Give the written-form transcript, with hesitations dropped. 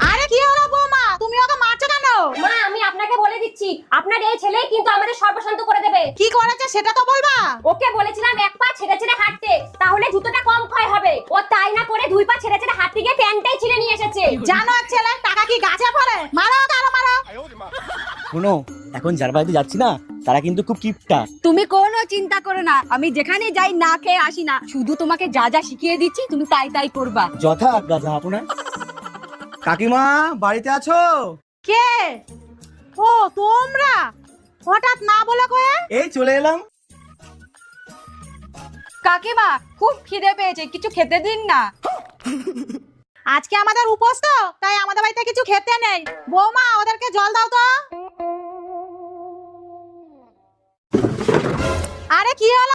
আরে কি হলো বৌমা, তুমি ওকে মারছো কেন? মা আমি আপনাকে বলে দিচ্ছি, আপনার এই ছেলেই কিন্তু আমাদের সর্বশান্ত করে দেবে। কি করেছে সেটা তো বলবা। ওকে বলেছিলাম এক পা ছেড়ে ছেড়ে হাঁটতে, তাহলে জুতোটা কম ক্ষয় হবে। ও তাই না করে দুই পা ছেড়ে ছেড়ে হাঁটতে গিয়ে প্যান্টটাই ছিঁড়ে নিয়ে এসেছে। জানো এক ছেলে টাকা কি গাছে পড়ে? মারো ওকে, আরো মারো। শোনো, এখন যার বাড়িতে যাচ্ছি না তারা কিন্তু খুব কিপটা। তুমি কোনো চিন্তা করো না, আমি যেখানে যাই না খেয়ে আসি না, শুধু তোমাকে যা যা শিখিয়ে দিচ্ছি তুমি তাই তাই করবা। যথা আজ্ঞা জাহাপনা। কাকিমা বাড়িতে আছো? কে? ও তোমরা হঠাৎ না বলে কয়ে? এই চলে এলাম। কাকিমা খুব খিদে পেয়েছে, কিছু খেতে দিন না। আজকে আমাদের উপোস তো, তাই আমাদের বাড়িতে কিছু খেতে নেই। বৌমা ওদেরকে জল দাও তো। আরে কি হলো?